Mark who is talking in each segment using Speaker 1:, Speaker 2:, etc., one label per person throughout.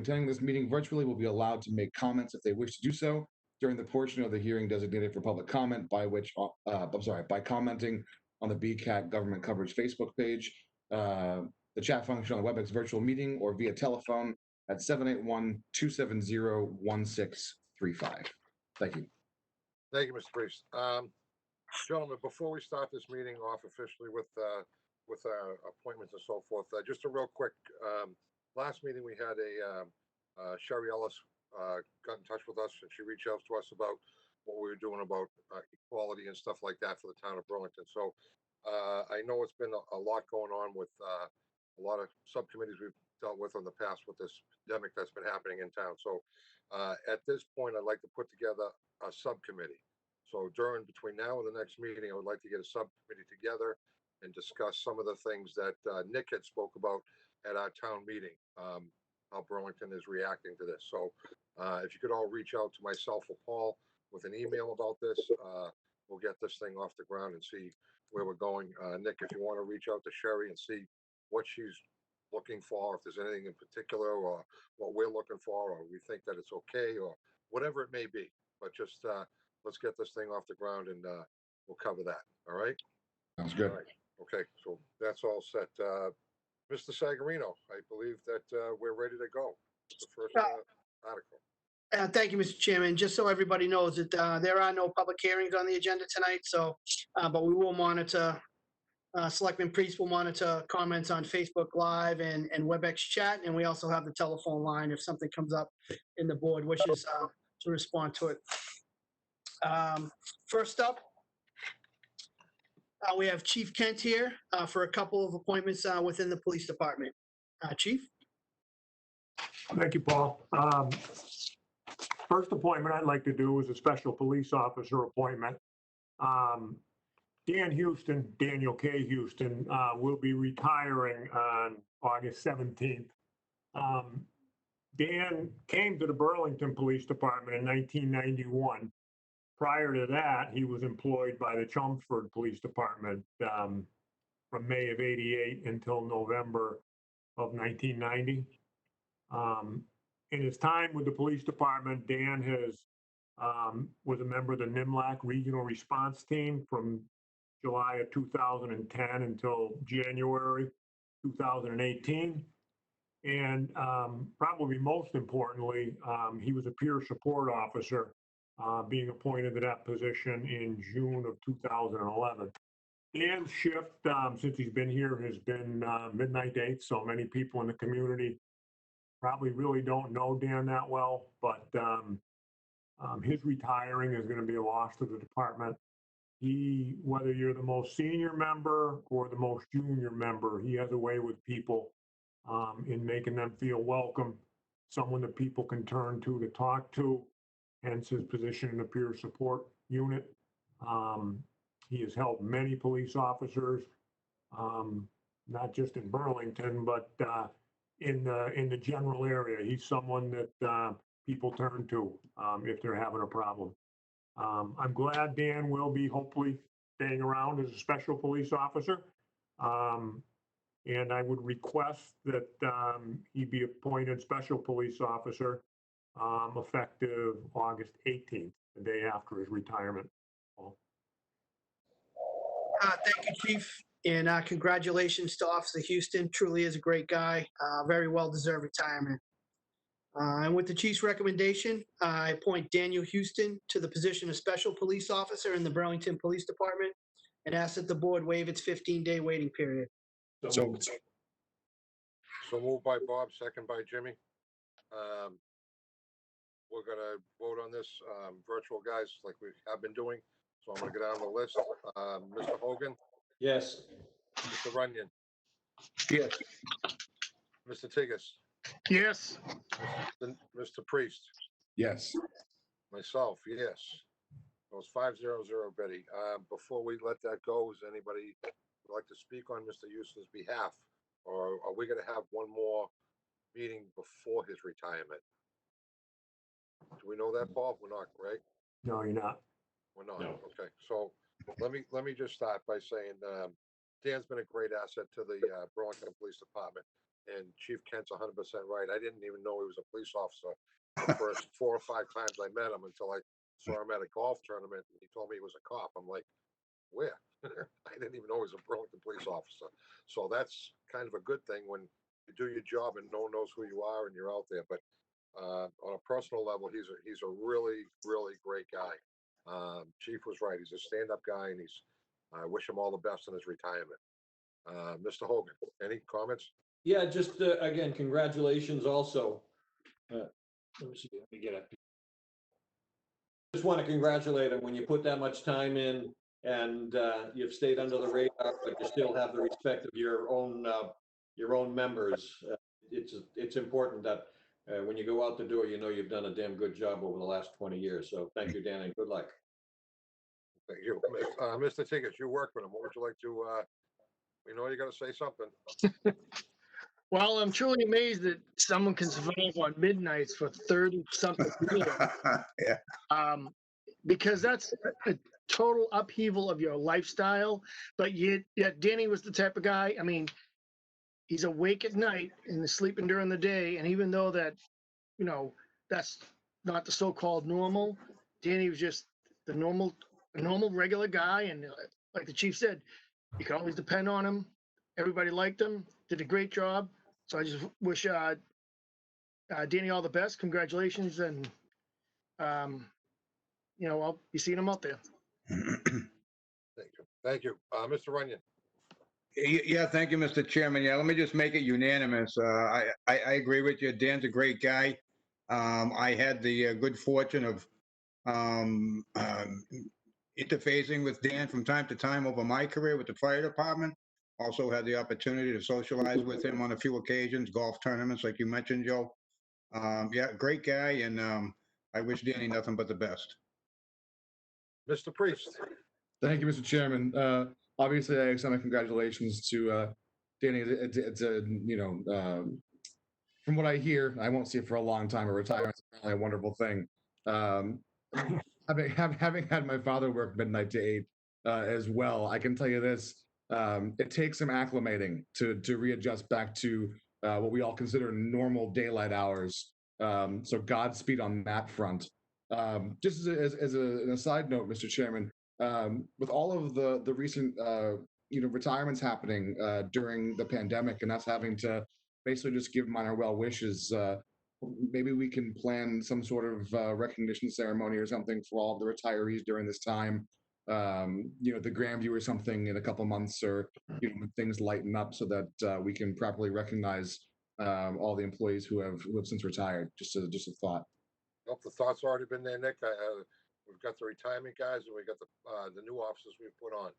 Speaker 1: attending this meeting virtually will be allowed to make comments if they wish to do so during the portion of the hearing designated for public comment by commenting on the BCAT government coverage Facebook page, the chat function on the WebEx virtual meeting, or via telephone at 781-270-1635. Thank you.
Speaker 2: Thank you, Mr. Priest. Gentlemen, before we start this meeting off officially with our appointments and so forth, just a real quick, last meeting we had Sherry Ellis got in touch with us, and she reached out to us about what we were doing about equality and stuff like that for the town of Burlington. So I know it's been a lot going on with a lot of subcommittees we've dealt with in the past with this pandemic that's been happening in town. So at this point, I'd like to put together a subcommittee. So between now and the next meeting, I would like to get a subcommittee together and discuss some of the things that Nick had spoke about at our town meeting, how Burlington is reacting to this. So if you could all reach out to myself or Paul with an email about this, we'll get this thing off the ground and see where we're going. Nick, if you want to reach out to Sherry and see what she's looking for, if there's anything in particular or what we're looking for, or we think that it's okay, or whatever it may be. But just let's get this thing off the ground, and we'll cover that. All right?
Speaker 1: Sounds good.
Speaker 2: All right. Okay, so that's all set. Mr. Sagarino, I believe that we're ready to go. The first article.
Speaker 3: Thank you, Mr. Chairman. Just so everybody knows that there are no public hearings on the agenda tonight, so but we will monitor. Selectman Priest will monitor comments on Facebook Live and WebEx chat, and we also have the telephone line if something comes up and the board wishes to respond to it. First up, we have Chief Kent here for a couple of appointments within the police department. Chief?
Speaker 4: Thank you, Paul. First appointment I'd like to do is a special police officer appointment. Daniel K. Houston, will be retiring on August 17th. Dan came to the Burlington Police Department in 1991. Prior to that, he was employed by the Chelmsford Police Department from May of '88 until November of 1990. In his time with the police department, Dan was a member of the NIMLAC Regional Response Team from July of 2010 until January 2018. And probably most importantly, he was a peer support officer, being appointed to that position in June of 2011. Dan's shift, since he's been here, has been midnight to 8, so many people in the community probably really don't know Dan that well, but his retiring is going to be a loss to the department. Whether you're the most senior member or the most junior member, he has a way with people in making them feel welcome, someone that people can turn to talk to, hence his position in the peer support unit. He has helped many police officers, not just in Burlington, but in the general area. He's someone that people turn to if they're having a problem. I'm glad Dan will be hopefully staying around as a special police officer. And I would request that he be appointed special police officer effective August 18th, the day after his retirement.
Speaker 3: Thank you, Chief, and congratulations to Officer Houston. Truly is a great guy. Very well-deserved retirement. And with the Chief's recommendation, I appoint Daniel Houston to the position of Special Police Officer in the Burlington Police Department and ask that the board waive its 15-day waiting period.
Speaker 1: So
Speaker 2: moved by Bob, second by Jimmy. We're going to vote on this virtual, guys, like we have been doing. So I'm going to go down the list. Mr. Hogan?
Speaker 5: Yes.
Speaker 2: Mr. Runyon?
Speaker 5: Yes.
Speaker 2: Mr. Tigas?
Speaker 6: Yes.
Speaker 2: Mr. Priest?
Speaker 1: yes.
Speaker 2: Myself, yes. It was 5-0-0, Betty. Before we let that go, is anybody would like to speak on Mr. Houston's behalf? Or are we going to have one more meeting before his retirement? Do we know that, Paul? We're not, right?
Speaker 4: No, you're not.
Speaker 2: We're not.
Speaker 5: No.
Speaker 2: Okay. So let me just start by saying Dan's been a great asset to the Burlington Police Department. And Chief Kent's 100% right. I didn't even know he was a police officer the first 4 or 5 times I met him until I saw him at a golf tournament and he told me he was a cop. I'm like, where? I didn't even know he was a Burlington police officer. So that's kind of a good thing when you do your job and no one knows who you are and you're out there. But on a personal level, he's a really, really great guy. Chief was right. He's a stand-up guy, and I wish him all the best in his retirement. Mr. Hogan, any comments?
Speaker 5: Yeah, just again, congratulations also. Let me see, let me get it. Just want to congratulate him when you put that much time in and you've stayed under the radar, but you still have the respect of your own members. It's important that when you go out the door, you know you've done a damn good job over the last 20 years. So thank you, Dan, and good luck.
Speaker 2: Thank you. Mr. Tickets, you work with him. What would you like to, we know you got to say something.
Speaker 6: Well, I'm truly amazed that someone can survive on midnights for 30-something years.
Speaker 7: Yeah.
Speaker 6: Because that's a total upheaval of your lifestyle. But yet Danny was the type of guy, I mean, he's awake at night and sleeping during the day. And even though that, that's not the so-called normal, Danny was just the normal regular guy. And like the chief said, you could always depend on him. Everybody liked him, did a great job. So I just wish Danny all the best. Congratulations. And, I'll be seeing him out there.
Speaker 2: Thank you. Thank you. Mr. Runyon.
Speaker 7: Yeah, thank you, Mr. Chairman. Yeah, let me just make it unanimous. I agree with you. Dan's a great guy. I had the good fortune of interfacing with Dan from time to time over my career with the fire department. Also had the opportunity to socialize with him on a few occasions, golf tournaments, like you mentioned, Joe. Yeah, great guy, and I wish Danny nothing but the best.
Speaker 2: Mr. Priest.
Speaker 1: Thank you, Mr. Chairman. Obviously, I extend my congratulations to Danny. It's a, from what I hear, I won't see it for a long time. A retirement is apparently a wonderful thing. Having had my father work midnight to 8 as well, I can tell you this: it takes some acclimating to readjust back to what we all consider normal daylight hours. So Godspeed on that front. Just as an aside note, Mr. Chairman, with all of the recent retirements happening during the pandemic and us having to basically just give minor well wishes, maybe we can plan some sort of recognition ceremony or something for all of the retirees during this time. The Grandview or something in a couple months, or when things lighten up, so that we can properly recognize all the employees who have since retired. Just a thought.
Speaker 2: Hope the thought's already been there, Nick. We've got the retirement guys and we got the new officers we've put on.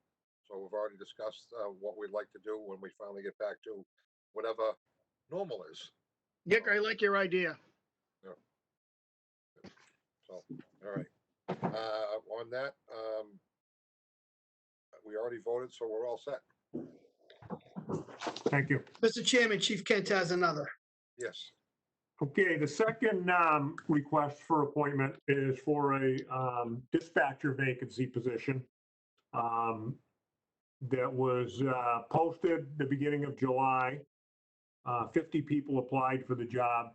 Speaker 2: So we've already discussed what we'd like to do when we finally get back to whatever normal is.
Speaker 6: Nick, I like your idea.
Speaker 2: Yeah. So, all right. On that, we already voted, so we're all set.
Speaker 4: Thank you.
Speaker 3: Mr. Chairman, Chief Kent has another.
Speaker 2: Yes.
Speaker 4: Okay, the second request for appointment is for a dispatcher vacancy position that was posted the beginning of July. 50 people applied for the job.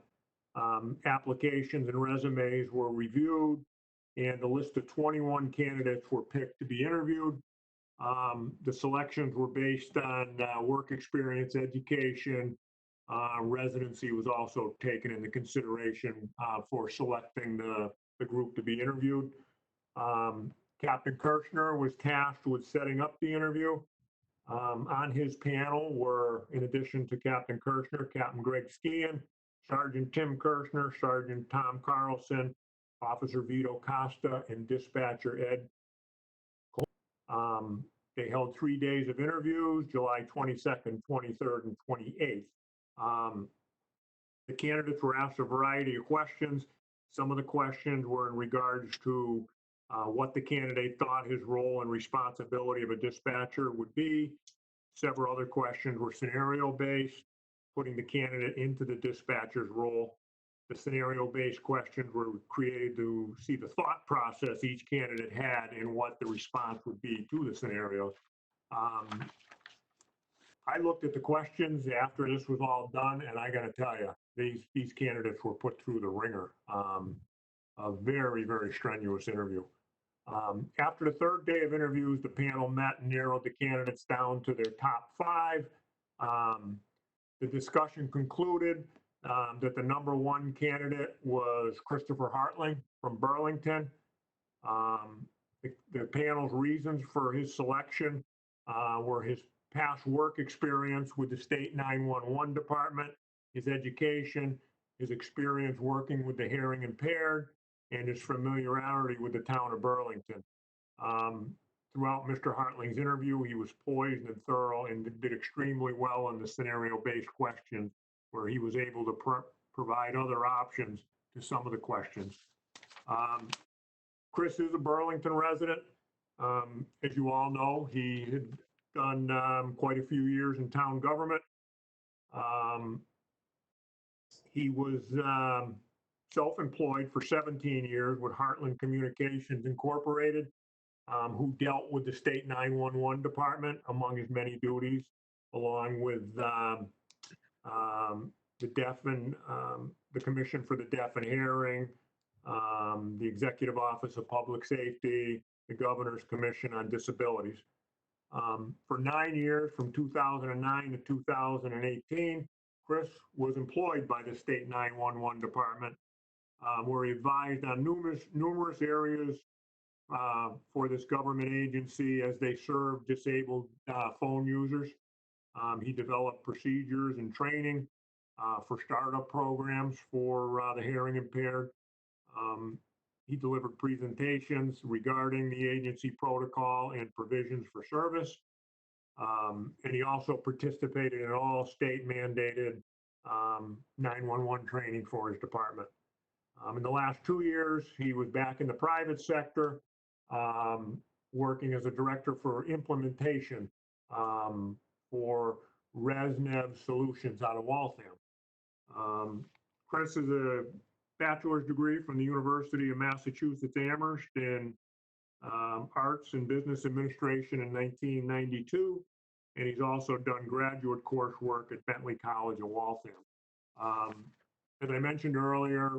Speaker 4: Applications and resumes were reviewed, and a list of 21 candidates were picked to be interviewed. The selections were based on work experience, education. Residency was also taken into consideration for selecting the group to be interviewed. Captain Kirshner was tasked with setting up the interview. On his panel were, in addition to Captain Kirshner, Captain Greg Skean, Sergeant Tim Kirshner, Sergeant Tom Carlson, Officer Vito Costa, and Dispatcher Ed. They held 3 days of interviews, July 22nd, 23rd, and 28th. The candidates were asked a variety of questions. Some of the questions were in regards to what the candidate thought his role and responsibility of a dispatcher would be. Several other questions were scenario-based, putting the candidate into the dispatcher's role. The scenario-based questions were created to see the thought process each candidate had and what the response would be to the scenarios. I looked at the questions after this was all done, and I gotta tell you, these candidates were put through the ringer. A very, very strenuous interview. After the third day of interviews, the panel met and narrowed the candidates down to their top 5. The discussion concluded that the number 1 candidate was Christopher Hartling from Burlington. The panel's reasons for his selection were his past work experience with the state 911 department, his education, his experience working with the hearing impaired, and his familiarity with the town of Burlington. Throughout Mr. Hartling's interview, he was poised and thorough and did extremely well on the scenario-based questions, where he was able to provide other options to some of the questions. Chris is a Burlington resident. As you all know, he had done quite a few years in town government. He was self-employed for 17 years with Hartling Communications Incorporated, who dealt with the state 911 department among his many duties, along with the deaf and the Commission for the Deaf and Hearing, the Executive Office of Public Safety, the Governor's Commission on Disabilities. For 9 years, from 2009 to 2018, Chris was employed by the state 911 department, where he advised on numerous areas for this government agency as they serve disabled phone users. He developed procedures and training for startup programs for the hearing impaired. He delivered presentations regarding the agency protocol and provisions for service. And he also participated in all state mandated 911 training for his department. In the last 2 years, he was back in the private sector, working as a director for implementation for ResNev Solutions out of Waltham. Chris is a bachelor's degree from the University of Massachusetts Amherst in Arts and Business Administration in 1992, and he's also done graduate coursework at Bentley College in Waltham. As I mentioned earlier,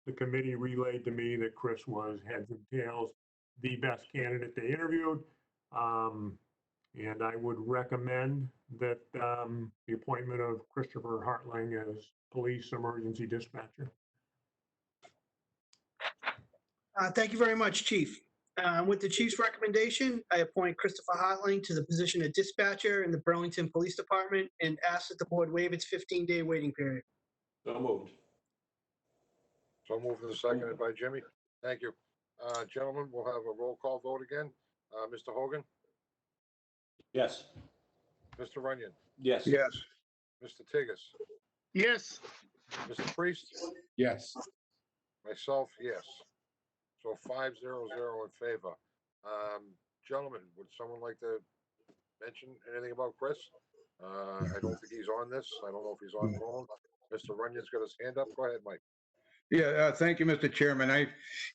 Speaker 4: the committee relayed to me that Chris was heads and tails the best candidate they interviewed, and I would recommend that the appointment of Christopher Hartling as police emergency dispatcher.
Speaker 3: Thank you very much, Chief. With the chief's recommendation, I appoint Christopher Hartling to the position of dispatcher in the Burlington Police Department and ask that the board waive its 15-day waiting period.
Speaker 5: So moved.
Speaker 2: So moved and seconded by Jimmy. Thank you. Gentlemen, we'll have a roll call vote again. Mr. Hogan,
Speaker 5: Yes.
Speaker 2: Mr. Runyon,
Speaker 5: Yes.
Speaker 7: Yes.
Speaker 2: Mr. Tigas,
Speaker 6: Yes.
Speaker 2: Mr. Priest,
Speaker 1: Yes.
Speaker 2: myself, yes. So 5-0-0 in favor. Gentlemen, would someone like to mention anything about Chris? I don't think he's on this. I don't know if he's on phone. Mr. Runyon's got his hand up. Go ahead, Mike.
Speaker 7: Yeah, thank you, Mr. Chairman.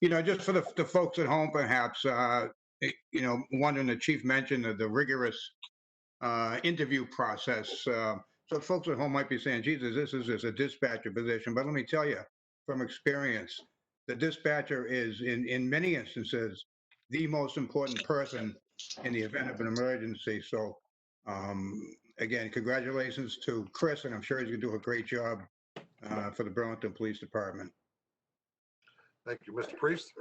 Speaker 7: Just for the folks at home, perhaps, wondering, the chief mentioned the rigorous interview process. So folks at home might be saying, Jesus, this is a dispatcher position. But let me tell you, from experience, the dispatcher is, in many instances, the most important person in the event of an emergency. So, again, congratulations to Chris, and I'm sure he's going to do a great job for the Burlington Police Department.
Speaker 2: Thank you. Mr. Priest?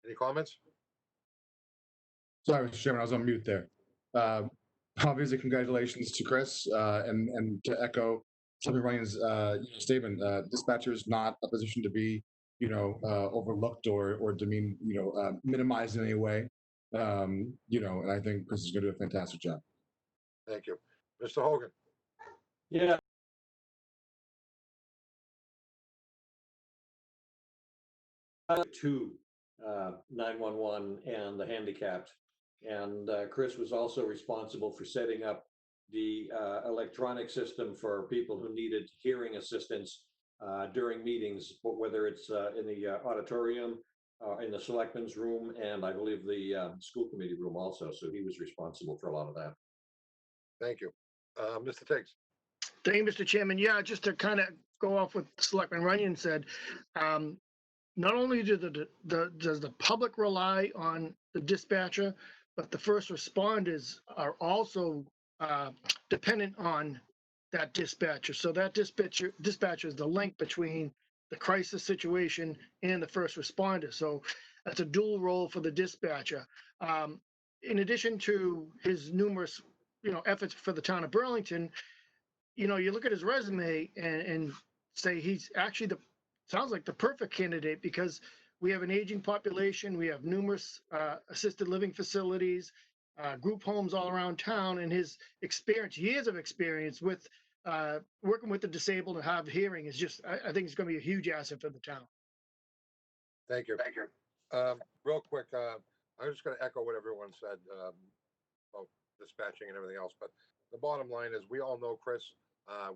Speaker 2: Any comments?
Speaker 1: Sorry, Mr. Chairman, I was on mute there. Obviously, congratulations to Chris, and to echo Selectman Runyon's statement. Dispatcher is not a position to be, overlooked or demeaned, minimized in any way. And I think Chris is going to do a fantastic job.
Speaker 2: Thank you. Mr. Hogan?
Speaker 5: Yeah. To 911 and the handicapped. And Chris was also responsible for setting up the electronic system for people who needed hearing assistance during meetings, whether it's in the auditorium, in the selectmen's room, and I believe the school committee room also. So he was responsible for a lot of that.
Speaker 2: Thank you. Mr. Tiggs?
Speaker 6: Thank you, Mr. Chairman. Yeah, just to kind of go off what Selectman Runyon said, not only does the public rely on the dispatcher, but the first responders are also dependent on that dispatcher. So that dispatcher is the link between the crisis situation and the first responder. So that's a dual role for the dispatcher. In addition to his numerous, efforts for the town of Burlington, you look at his resume and say he's actually sounds like the perfect candidate because we have an aging population, we have numerous assisted living facilities, group homes all around town, and his experience, years of experience with working with the disabled and hard of hearing is just, I think it's going to be a huge asset for the town.
Speaker 2: Thank you. Real quick, I'm just going to echo what everyone said about dispatching and everything else. But the bottom line is, we all know Chris.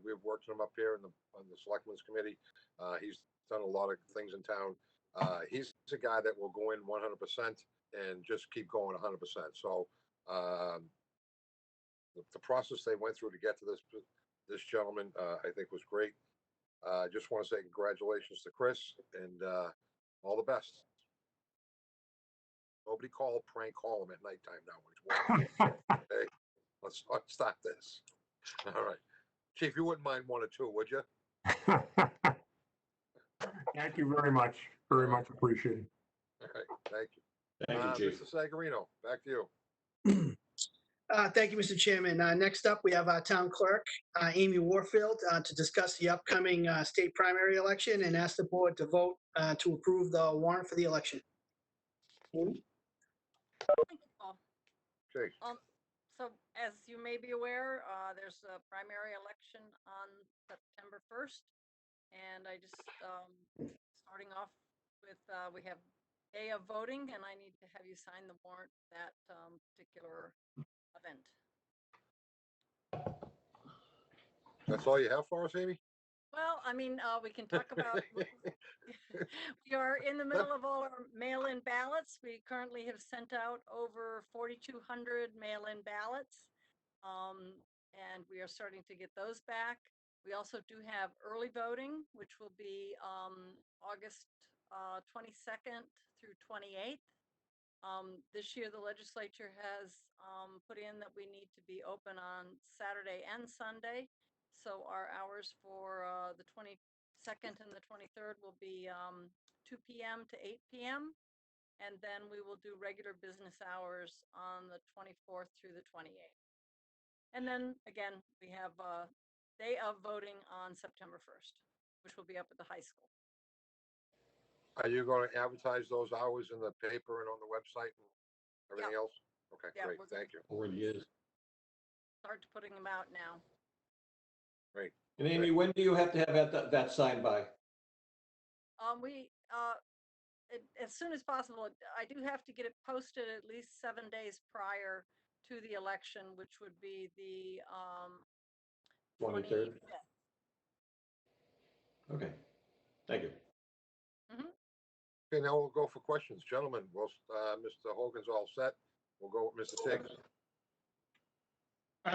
Speaker 2: We've worked with him up here on the Selectmen's Committee. He's done a lot of things in town. He's a guy that will go in 100% and just keep going 100%. So the process they went through to get to this gentleman, I think was great. I just want to say congratulations to Chris and all the best. Nobody prank call him at nighttime now when he's working. Okay, let's stop this. All right, Chief, you wouldn't mind one or two, would you?
Speaker 4: Thank you very much. Very much appreciated.
Speaker 2: All right, thank you.
Speaker 5: Thank you, Chief.
Speaker 2: Mr. Sagarino, back to you.
Speaker 3: Thank you, Mr. Chairman. Next up, we have our town clerk, Amy Warfield, to discuss the upcoming state primary election and ask the board to vote to approve the warrant for the election. Amy?
Speaker 8: Thank you, Paul.
Speaker 2: Okay.
Speaker 8: So as you may be aware, there's a primary election on September 1st. And I just, starting off with, we have day of voting, and I need to have you sign the warrant for that particular event.
Speaker 2: That's all you have for us, Amy?
Speaker 8: Well, I mean, we can talk about, we are in the middle of all our mail-in ballots. We currently have sent out over 4,200 mail-in ballots. And we are starting to get those back. We also do have early voting, which will be August 22nd through 28th. This year, the legislature has put in that we need to be open on Saturday and Sunday. So our hours for the 22nd and the 23rd will be 2 p.m. to 8 p.m. And then we will do regular business hours on the 24th through the 28th. And then again, we have a day of voting on September 1st, which will be up at the high school.
Speaker 2: Are you going to advertise those hours in the paper and on the website and everything else? Okay,
Speaker 8: Yeah,
Speaker 2: great. Thank you.
Speaker 5: Already is.
Speaker 8: Start putting them out now.
Speaker 2: Great.
Speaker 5: And Amy, when do you have to have that signed by?
Speaker 8: As soon as possible. I do have to get it posted at least 7 days prior to the election, which would be the
Speaker 5: 23rd?
Speaker 8: 25th.
Speaker 5: Okay, thank you.
Speaker 2: Okay, now we'll go for questions. Gentlemen, Mr. Hogan's all set. We'll go with Mr. Tiggs.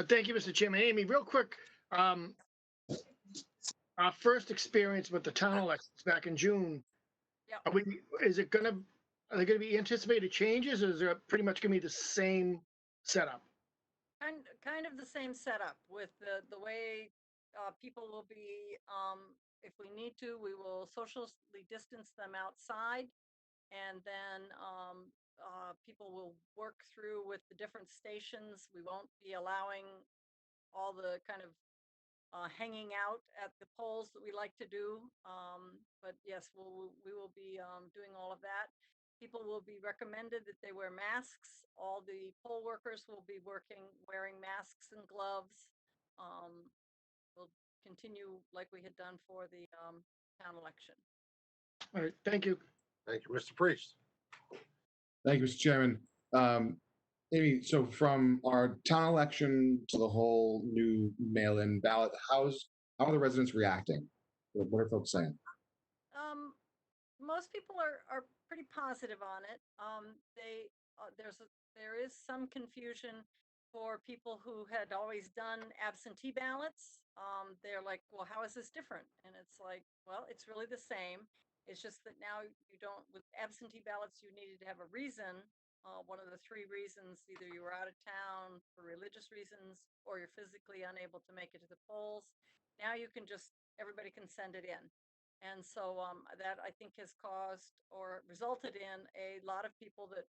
Speaker 6: Thank you, Mr. Chairman. Amy, real quick, our first experience with the town elections back in June.
Speaker 8: Yep.
Speaker 6: Are there gonna be anticipated changes, or is it pretty much gonna be the same setup?
Speaker 8: Kind of the same setup with the way people will be, if we need to, we will socially distance them outside. And then people will work through with the different stations. We won't be allowing all the kind of hanging out at the polls that we like to do. But yes, we will be doing all of that. People will be recommended that they wear masks. All the poll workers will be wearing masks and gloves. We'll continue like we had done for the town election.
Speaker 6: All right, thank you.
Speaker 2: Thank you. Mr. Priest?
Speaker 1: Thank you, Mr. Chairman. Amy, so from our town election to the whole new mail-in ballot, how are the residents reacting? What are folks saying?
Speaker 8: Most people are pretty positive on it. There is some confusion for people who had always done absentee ballots, they're like, well, how is this different? And it's like, well, it's really the same. It's just that now you don't, with absentee ballots, you needed to have a reason. One of the three reasons, either you were out of town for religious reasons or you're physically unable to make it to the polls. Now you can just, everybody can send it in. And so that I think has caused or resulted in a lot of people that,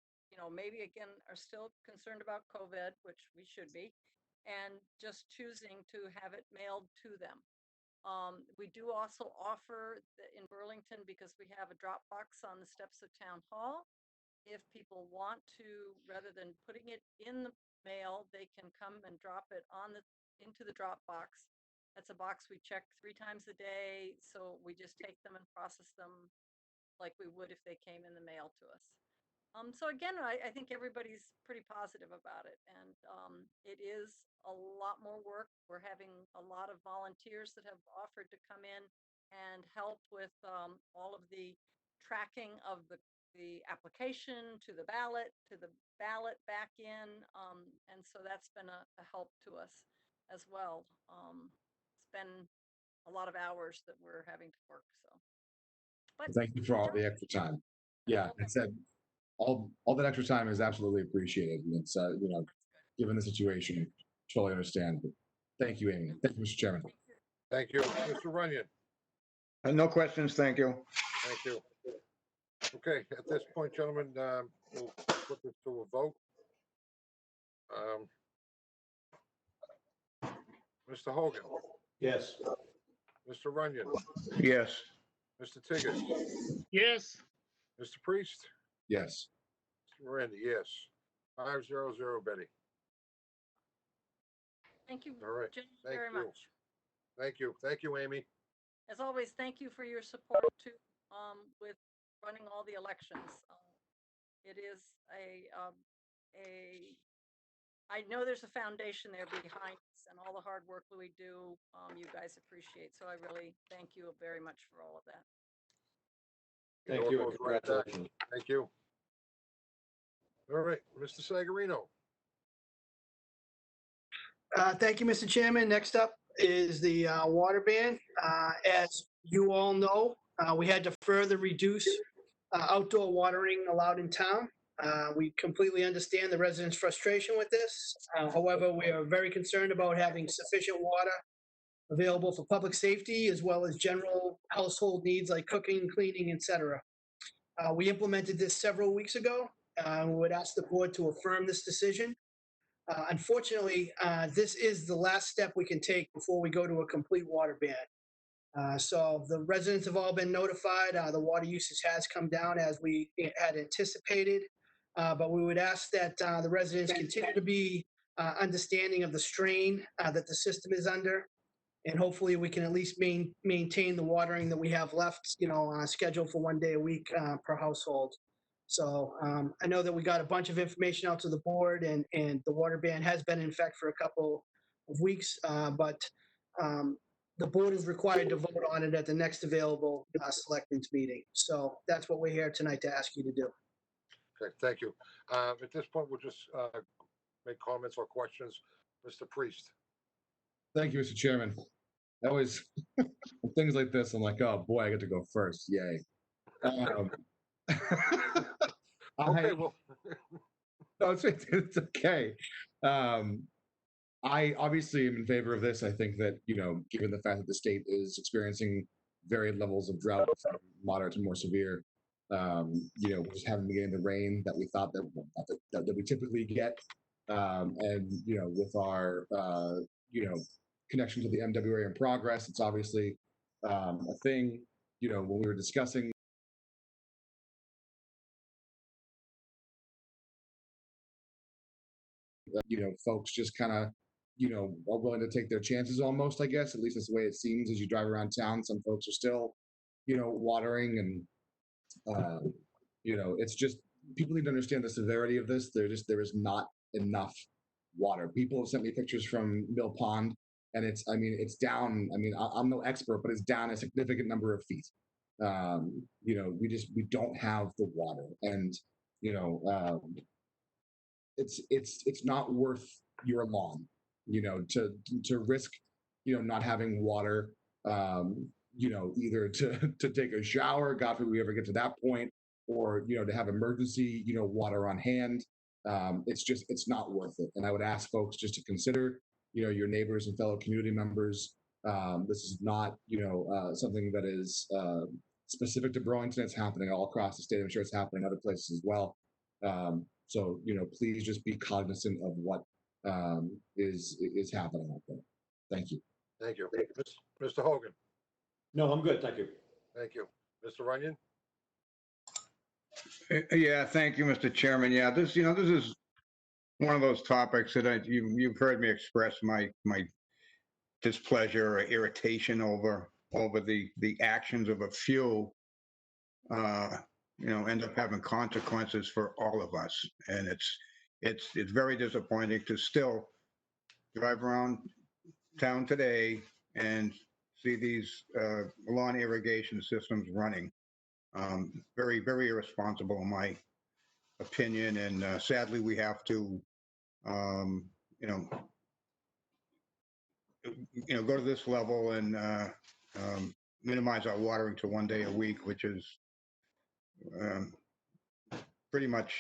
Speaker 8: maybe again are still concerned about COVID, which we should be, and just choosing to have it mailed to them. We do also offer in Burlington, because we have a drop box on the steps of Town Hall. If people want to, rather than putting it in the mail, they can come and drop it into the drop box. That's a box we check 3 times a day, so we just take them and process them like we would if they came in the mail to us. So again, I think everybody's pretty positive about it, and it is a lot more work. We're having a lot of volunteers that have offered to come in and help with all of the tracking of the application to the ballot back in, and so that's been a help to us as well. It's been a lot of hours that we're having to work. So, but
Speaker 1: Thank you for all the extra time. Yeah,
Speaker 8: well,
Speaker 1: it said all that extra time is absolutely appreciated. And it's given the situation, totally understand. But thank you, Amy. Thank you, Mr. Chairman.
Speaker 2: Thank you. Mr. Runyon,
Speaker 7: No questions, thank you.
Speaker 2: thank you. Okay, at this point, gentlemen, we'll put this to a vote. Mr. Hogan,
Speaker 5: Yes.
Speaker 2: Mr. Runyon,
Speaker 7: Yes.
Speaker 2: Mr. Tiggis,
Speaker 6: Yes.
Speaker 2: Mr. Priest,
Speaker 1: Yes.
Speaker 2: Mr. Miranda, yes. 5-0-0, Betty.
Speaker 8: thank you,
Speaker 2: All right,
Speaker 8: gentlemen,
Speaker 2: thank
Speaker 8: very
Speaker 2: you.
Speaker 8: much.
Speaker 2: Thank you. Thank you, Amy.
Speaker 8: As always, thank you for your support too, with running all the elections. It is I know there's a foundation there behind us, and all the hard work that we do, you guys appreciate. So I really thank you very much for all of that.
Speaker 5: Thank
Speaker 2: know it
Speaker 5: you and
Speaker 2: goes right back.
Speaker 5: congratulations.
Speaker 2: Thank you. All right, Mr. Sagarino.
Speaker 3: Thank you, Mr. Chairman. Next up is the water ban. As you all know, we had to further reduce outdoor watering allowed in town. We completely understand the residents' frustration with this. However, we are very concerned about having sufficient water available for public safety as well as general household needs like cooking, cleaning, etc. We implemented this several weeks ago. We would ask the board to affirm this decision. Unfortunately, this is the last step we can take before we go to a complete water ban. So the residents have all been notified. The water usage has come down as we had anticipated. But we would ask that the residents continue to be understanding of the strain that the system is under. And hopefully we can at least maintain the watering that we have left, scheduled for 1 day a week per household. So I know that we got a bunch of information out to the board, and the water ban has been in effect for a couple of weeks, but the board is required to vote on it at the next available selectmen's meeting. So that's what we're here tonight to ask you to do.
Speaker 2: Okay, thank you. At this point, we'll just make comments or questions. Mr. Priest.
Speaker 1: Thank you, Mr. Chairman. I always, things like this, I'm like, oh boy, I get to go first. Yay.
Speaker 2: Okay, well,
Speaker 1: No, it's okay. I obviously am in favor of this. I think that, given the fact that the state is experiencing varied levels of drought, from moderate to more severe, we just haven't been getting the rain that we thought that we typically get. And, with our, connection to the MWA in progress, it's obviously a thing. When we were discussing folks just kind of, are willing to take their chances almost, I guess. At least that's the way it seems as you drive around town. Some folks are still, watering, and, it's just, people need to understand the severity of this. There is not enough water. People have sent me pictures from Mill Pond, and it's down. I'm no expert, but it's down a significant number of feet. We don't have the water, and, it's not worth your lawn, to risk, not having water, either to take a shower, God forbid we ever get to that point, or, to have emergency, water on hand. It's not worth it. And I would ask folks just to consider, your neighbors and fellow community members. This is not, something that is specific to Burlington. It's happening all across the state. I'm sure it's happening other places as well. So, please just be cognizant of what is happening out there. Thank you.
Speaker 2: Thank you. Mr. Hogan,
Speaker 5: No, I'm good, thank you.
Speaker 2: thank you. Mr. Runyon?
Speaker 7: Yeah, thank you, Mr. Chairman. Yeah, this is one of those topics that you've heard me express my displeasure or irritation over the actions of a few, end up having consequences for all of us. And it's very disappointing to still drive around town today and see these lawn irrigation systems running. Very, very irresponsible in my opinion. And sadly, we have to, go to this level and minimize our watering to 1 day a week, which is pretty much,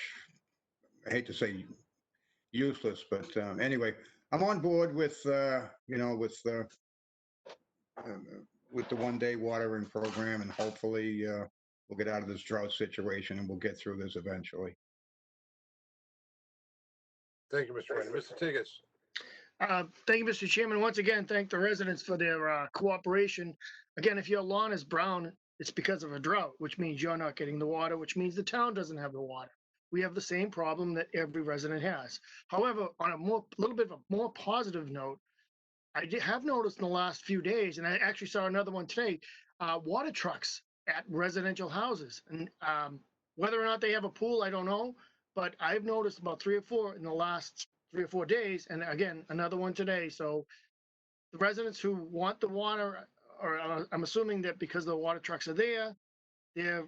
Speaker 7: I hate to say useless, but anyway, I'm on board with, with the 1 day watering program, and hopefully we'll get out of this drought situation and we'll get through this eventually.
Speaker 2: Thank you, Mr. Runyon. Mr. Tigas?
Speaker 6: Thank you, Mr. Chairman. Once again, thank the residents for their cooperation. Again, if your lawn is brown, it's because of a drought, which means you're not getting the water, which means the town doesn't have the water. We have the same problem that every resident has. However, on a little bit of a more positive note, I have noticed in the last few days, and I actually saw another one today, water trucks at residential houses. And whether or not they have a pool, I don't know. But I've noticed about 3 or 4 in the last 3 or 4 days. And again, another one today. So the residents who want the water, or I'm assuming that because the water trucks are there, they're,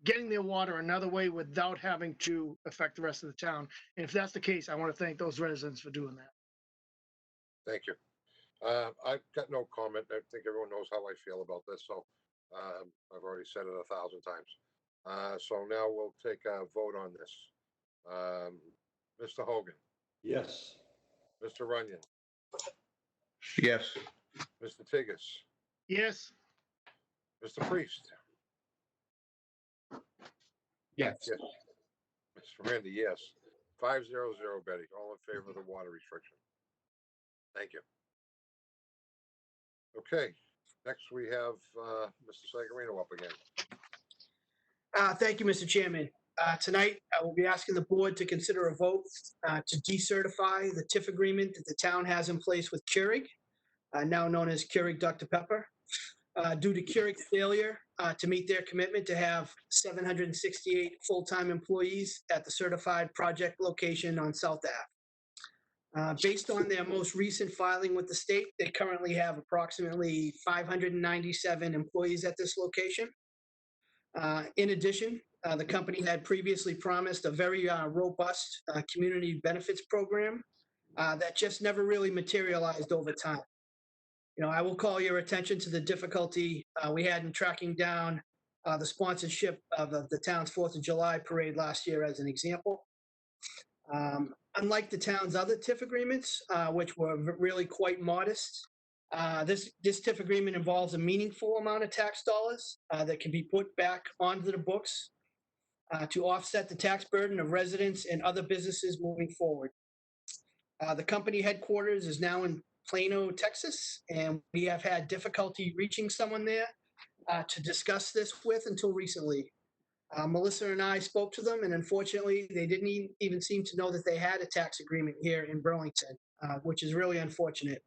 Speaker 6: getting their water another way without having to affect the rest of the town. And if that's the case, I want to thank those residents for doing that.
Speaker 2: Thank you. I've got no comment. I think everyone knows how I feel about this, so I've already said it 1,000 times. So now we'll take a vote on this. Mr. Hogan,
Speaker 5: Yes.
Speaker 2: Mr. Runyon,
Speaker 7: Yes.
Speaker 2: Mr. Tigas,
Speaker 6: Yes.
Speaker 2: Mr. Priest.
Speaker 1: Yes.
Speaker 2: Yes. Mr. Randy, yes. 5-0-0, Betty. All in favor of the water restriction. Thank you. Okay, next we have Mr. Sagarino up again.
Speaker 3: Thank you, Mr. Chairman. Tonight, I will be asking the board to consider a vote to decertify the TIF agreement that the town has in place with Keurig, now known as Keurig Dr. Pepper, due to Keurig's failure to meet their commitment to have 768 full-time employees at the certified project location on South Ave. Based on their most recent filing with the state, they currently have approximately 597 employees at this location. In addition, the company had previously promised a very robust community benefits program that just never really materialized over time. I will call your attention to the difficulty we had in tracking down the sponsorship of the town's 4th of July parade last year as an example. Unlike the town's other TIF agreements, which were really quite modest, this TIF agreement involves a meaningful amount of tax dollars that can be put back onto the books to offset the tax burden of residents and other businesses moving forward. The company headquarters is now in Plano, Texas, and we have had difficulty reaching someone there to discuss this with until recently. Melissa and I spoke to them, and unfortunately, they didn't even seem to know that they had a tax agreement here in Burlington, which is really unfortunate.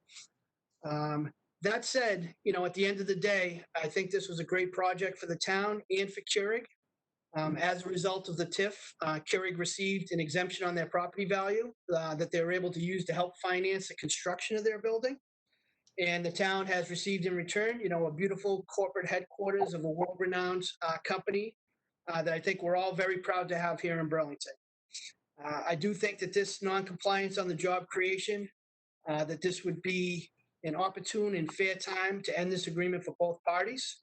Speaker 3: That said, at the end of the day, I think this was a great project for the town and for Keurig. As a result of the TIF, Keurig received an exemption on their property value that they were able to use to help finance the construction of their building. And the town has received in return, a beautiful corporate headquarters of a world-renowned company that I think we're all very proud to have here in Burlington. I do think that this non-compliance on the job creation, that this would be an opportune and fair time to end this agreement for both parties.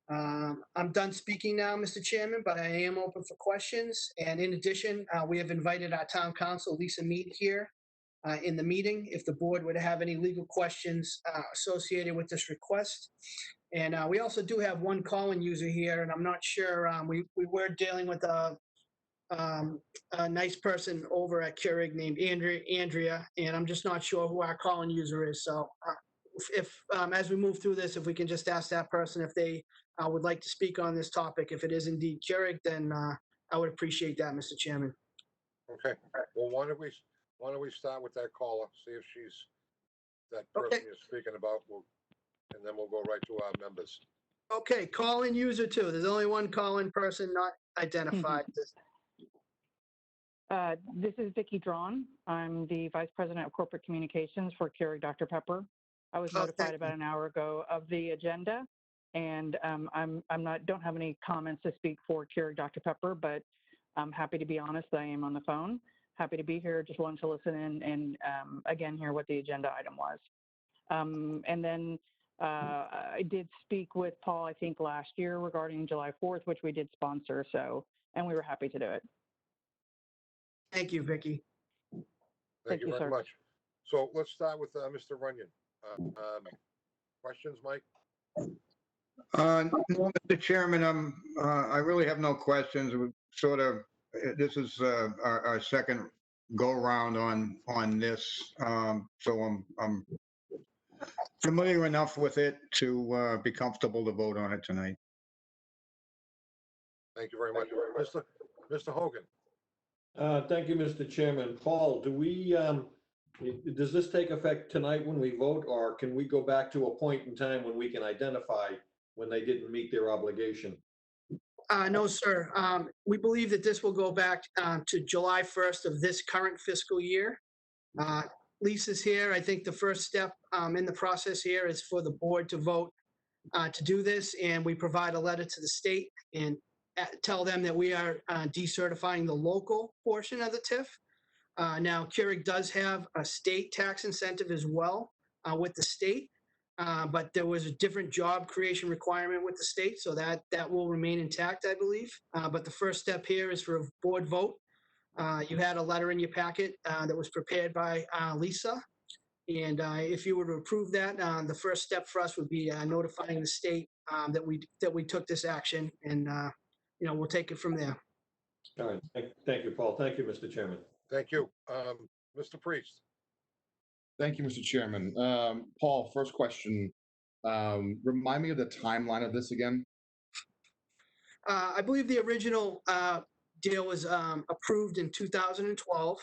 Speaker 3: I'm done speaking now, Mr. Chairman, but I am open for questions. And in addition, we have invited our town council, Lisa Mead, here in the meeting if the board would have any legal questions associated with this request. And we also do have one call-in user here, and I'm not sure, we were dealing with a nice person over at Keurig named Andrea, and I'm just not sure who our call-in user is. So if as we move through this, if we can just ask that person if they would like to speak on this topic, if it is indeed Keurig, then I would appreciate that, Mr. Chairman.
Speaker 2: Okay, well, why don't we start with that caller, see if she's that person
Speaker 3: Okay.
Speaker 2: you're speaking about, and then we'll go right to our members.
Speaker 3: Okay, call-in user two. There's only one call-in person not identified.
Speaker 9: This is Vicki Drawn. I'm the Vice President of Corporate Communications for Keurig Dr. Pepper. I was
Speaker 3: Oh,
Speaker 9: notified
Speaker 3: thank
Speaker 9: about an hour ago of the agenda, and don't have any comments to speak for Keurig Dr. Pepper, but I'm happy to be honest. I am on the phone. Happy to be here. Just wanted to listen in and again hear what the agenda item was. And then I did speak with Paul, I think last year regarding July 4th, which we did sponsor. So, and we were happy to do it.
Speaker 3: Thank you, Vicki.
Speaker 2: Thank you very
Speaker 9: sir.
Speaker 2: much. So let's start with Mr. Runyon. Questions, Mike?
Speaker 7: No, Mr. Chairman, I really have no questions. This is our second go-round on this. So I'm familiar enough with it to be comfortable to vote on it tonight.
Speaker 2: Thank you very much. Mr. Hogan?
Speaker 5: Thank you, Mr. Chairman. Paul, does this take effect tonight when we vote, or can we go back to a point in time when we can identify when they didn't meet their obligation?
Speaker 3: No, sir. We believe that this will go back to July 1st of this current fiscal year. Lisa's here. I think the first step in the process here is for the board to vote to do this, and we provide a letter to the state and tell them that we are decertifying the local portion of the TIF. Now, Keurig does have a state tax incentive as well with the state, but there was a different job creation requirement with the state, so that will remain intact, I believe. But the first step here is for a board vote. You had a letter in your packet that was prepared by Lisa, and if you were to approve that, the first step for us would be notifying the state that we took this action, and we'll take it from there.
Speaker 5: All right. Thank you, Paul. Thank you, Mr. Chairman.
Speaker 2: Thank you. Mr. Priest?
Speaker 1: Thank you, Mr. Chairman. Paul, first question. Remind me of the timeline of this again.
Speaker 3: I believe the original deal was approved in 2012.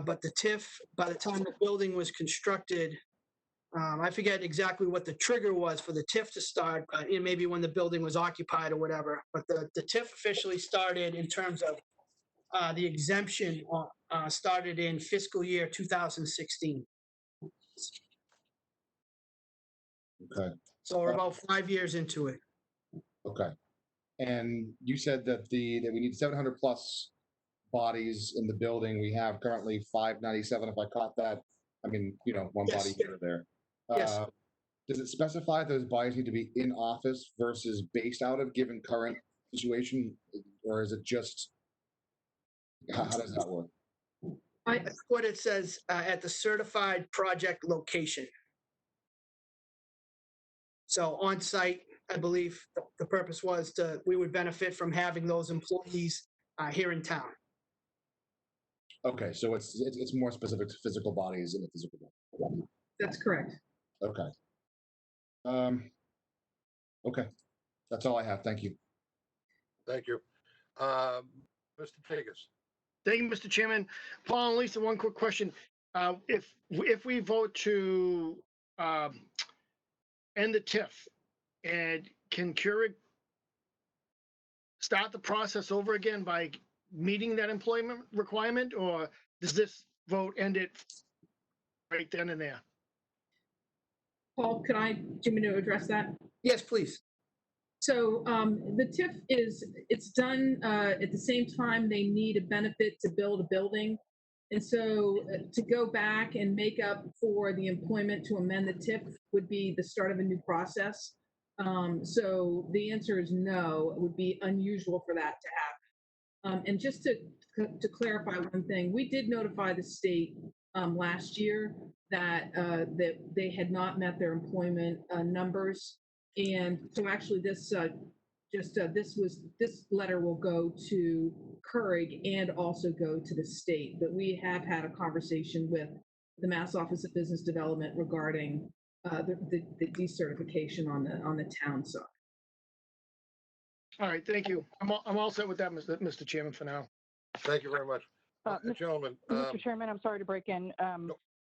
Speaker 3: But the TIF, by the time the building was constructed, I forget exactly what the trigger was for the TIF to start, but maybe when the building was occupied or whatever. But the TIF officially started in terms of the exemption started in fiscal year 2016.
Speaker 1: Okay.
Speaker 3: So we're about 5 years into it.
Speaker 1: Okay. And you said that that we need 700 plus bodies in the building. We have currently 597, if I caught that. I mean, one
Speaker 3: Yes.
Speaker 1: body here or there.
Speaker 3: Yes.
Speaker 1: Does it specify those bodies need to be in office versus based out of given current situation? Or is it just, how does that work?
Speaker 3: That's what it says at the certified project location. So on site, I believe the purpose was we would benefit from having those employees here in town.
Speaker 1: Okay, so it's more specific to physical bodies in the physical body.
Speaker 10: That's correct.
Speaker 1: Okay. Okay, that's all I have. Thank you.
Speaker 2: Thank you. Mr. Tagus?
Speaker 6: Thank you, Mr. Chairman. Paul and Lisa, one quick question. If we vote to end the TIF, and can Keurig start the process over again by meeting that employment requirement, or does this vote end it right then and there?
Speaker 10: Paul, do you want me to address that?
Speaker 3: Yes, please.
Speaker 10: So the TIF it's done at the same time they need a benefit to build a building. And so to go back and make up for the employment to amend the TIF would be the start of a new process. So the answer is no, it would be unusual for that to happen. And just to clarify one thing, we did notify the state last year that they had not met their employment numbers. And so actually this this letter will go to Couric and also go to the state. But we have had a conversation with the Mass Office of Business Development regarding the decertification on the town side.
Speaker 6: All right, thank you. I'm all set with that, Mr. Chairman, for now.
Speaker 2: Thank you very much. Gentlemen,
Speaker 9: Mr. Chairman, I'm sorry to break in.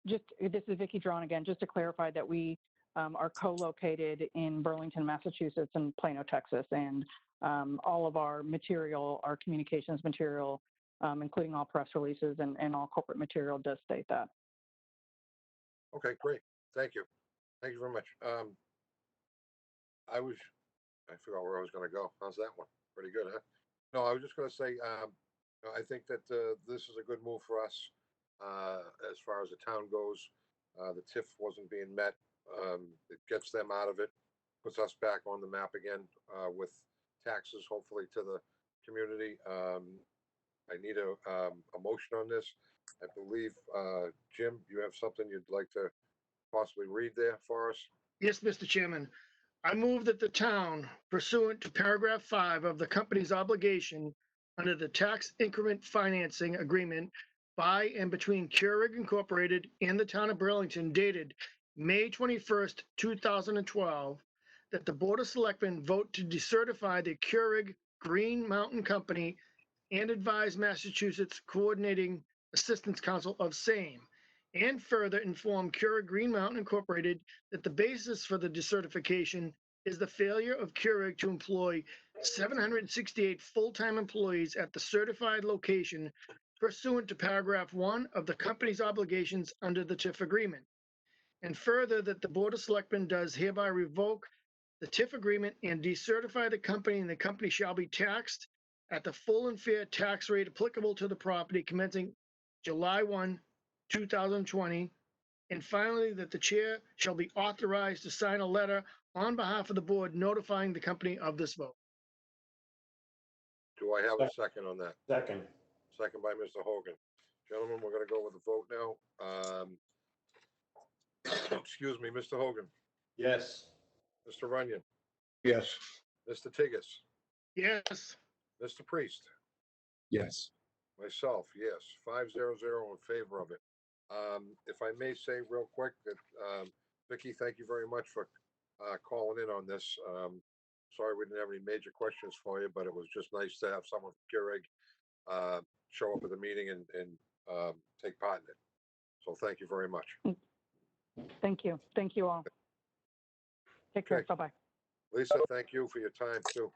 Speaker 9: This is Vicki Drawn again, just to clarify that we are co-located in Burlington, Massachusetts and Plano, Texas. And all of our material, our communications material, including all press releases and all corporate material does state that.
Speaker 2: okay, great. Thank you. Thank you very much. I forgot where I was going to go. How's that one? Pretty good, huh? No, I was just going to say, I think that this is a good move for us as far as the town goes. The TIF wasn't being met. It gets them out of it, puts us back on the map again with taxes, hopefully, to the community. I need a motion on this. I believe, Jim, you have something you'd like to possibly read there for us?
Speaker 6: Yes, Mr. Chairman. I move that the town, pursuant to paragraph 5 of the company's obligation under the tax increment financing agreement by and between Keurig Incorporated and the town of Burlington dated May 21st, 2012, that the Board of Selectmen vote to decertify the Keurig Green Mountain Company and advise Massachusetts Coordinating Assistance Council of same, and further inform Keurig Green Mountain Incorporated that the basis for the decertification is the failure of Keurig to employ 768 full-time employees at the certified location pursuant to paragraph 1 of the company's obligations under the TIF agreement. And further, that the Board of Selectmen does hereby revoke the TIF agreement and decertify the company, and the company shall be taxed at the full and fair tax rate applicable to the property commencing July 1, 2020. And finally, that the chair shall be authorized to sign a letter on behalf of the board notifying the company of this vote.
Speaker 2: Do I have a second on that?
Speaker 5: Second.
Speaker 2: Second by Mr. Hogan. Gentlemen, we're going to go with the vote now. Excuse me, Mr. Hogan,
Speaker 5: Yes.
Speaker 2: Mr. Runyon,
Speaker 7: Yes.
Speaker 2: Mr. Tigas,
Speaker 6: Yes.
Speaker 2: Mr. Priest,
Speaker 1: Yes.
Speaker 2: myself, yes, 5-0 in favor of it. If I may say real quick that, Vicki, thank you very much for calling in on this. Sorry we didn't have any major questions for you, but it was just nice to have someone from Keurig show up at the meeting and take part in it. So thank you very much.
Speaker 9: Thank you. Thank you all. Take care.
Speaker 2: Okay.
Speaker 9: Bye-bye.
Speaker 2: Lisa, thank you for your time too.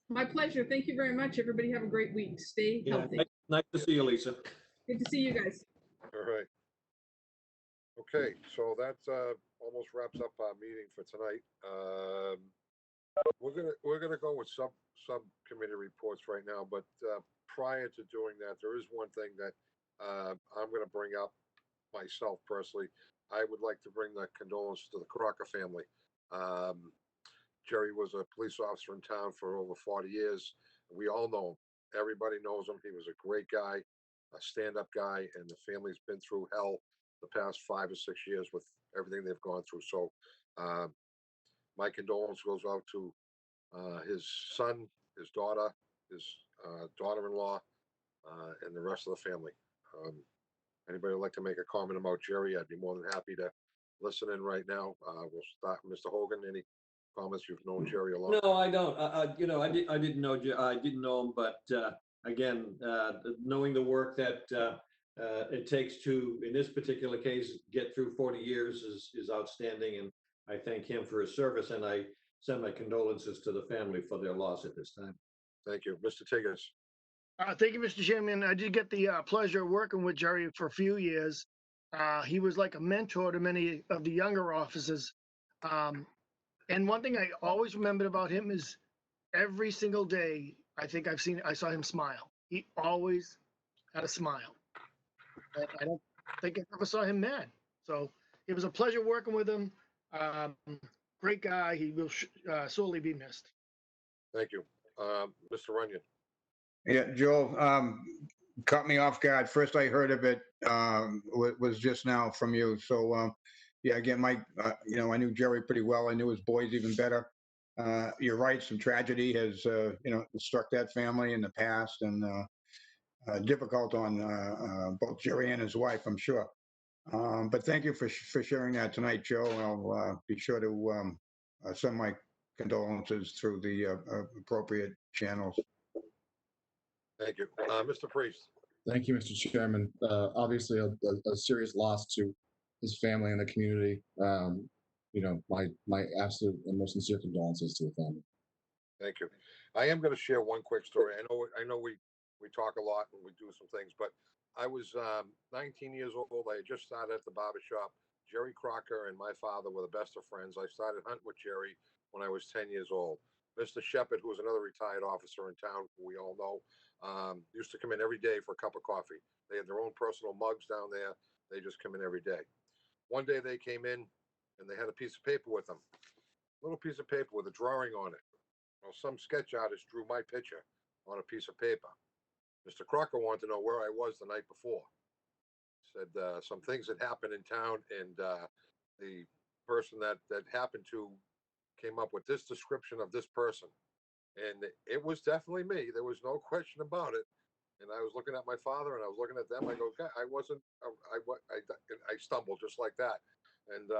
Speaker 10: My pleasure. Thank you very much. Everybody have a great week. Stay
Speaker 5: Yeah,
Speaker 10: healthy.
Speaker 5: nice to see you, Lisa.
Speaker 10: Good to see you guys.
Speaker 2: All right. Okay, so that almost wraps up our meeting for tonight. We're gonna go with subcommittee reports right now, but prior to doing that, there is one thing that I'm gonna bring up myself personally. I would like to bring the condolences to the Karaka family. Jerry was a police officer in town for over 40 years. We all know him. Everybody knows him. He was a great guy, a stand-up guy, and the family's been through hell the past 5 or 6 years with everything they've gone through. So my condolence goes out to his son, his daughter, his daughter-in-law, and the rest of the family. Anybody would like to make a comment about Jerry? I'd be more than happy to listen in right now. We'll start, Mr. Hogan. Any comments? You've known Jerry a lot.
Speaker 5: No, I don't. I didn't know. I didn't know him, but again, knowing the work that it takes to, in this particular case, get through 40 years is outstanding, and I thank him for his service, and I send my condolences to the family for their loss at this time.
Speaker 2: Thank you, Mr. Tigas.
Speaker 6: Thank you, Mr. Chairman. I did get the pleasure of working with Jerry for a few years. He was like a mentor to many of the younger officers. And one thing I always remembered about him is every single day, I saw him smile. He always had a smile. And I don't think I ever saw him mad. So it was a pleasure working with him. Um, Great guy. He will sorely be missed.
Speaker 2: Thank you. Mr. Runyon.
Speaker 7: Yeah, Joel, caught me off guard. First I heard of it was just now from you. So, yeah, again, Mike, I knew Jerry pretty well. I knew his boys even better. You're right. Some tragedy has, struck that family in the past, and difficult on both Jerry and his wife, I'm sure. But thank you for sharing that tonight, Joe. I'll be sure to send my condolences through the appropriate channels.
Speaker 2: Thank you. Mr. Priest.
Speaker 1: Thank you, Mr. Chairman. Obviously, a serious loss to his family and the community. My absolute and most sincere condolences to the family.
Speaker 2: Thank you. I am going to share one quick story. I know we talk a lot and we do some things, but I was 19 years old. I had just started at the barber shop. Jerry Crocker and my father were the best of friends. I started hunting with Jerry when I was 10 years old. Mr. Shepard, who was another retired officer in town, who we all know, used to come in every day for a cup of coffee. They had their own personal mugs down there. They just come in every day. One day they came in and they had a piece of paper with them, a little piece of paper with a drawing on it. Well, some sketch artist drew my picture on a piece of paper. Mr. Crocker wanted to know where I was the night before. Said some things had happened in town, and the person that happened to came up with this description of this person. And it was definitely me. There was no question about it. And I was looking at my father and I was looking at them. I go, God, I stumbled just like that. And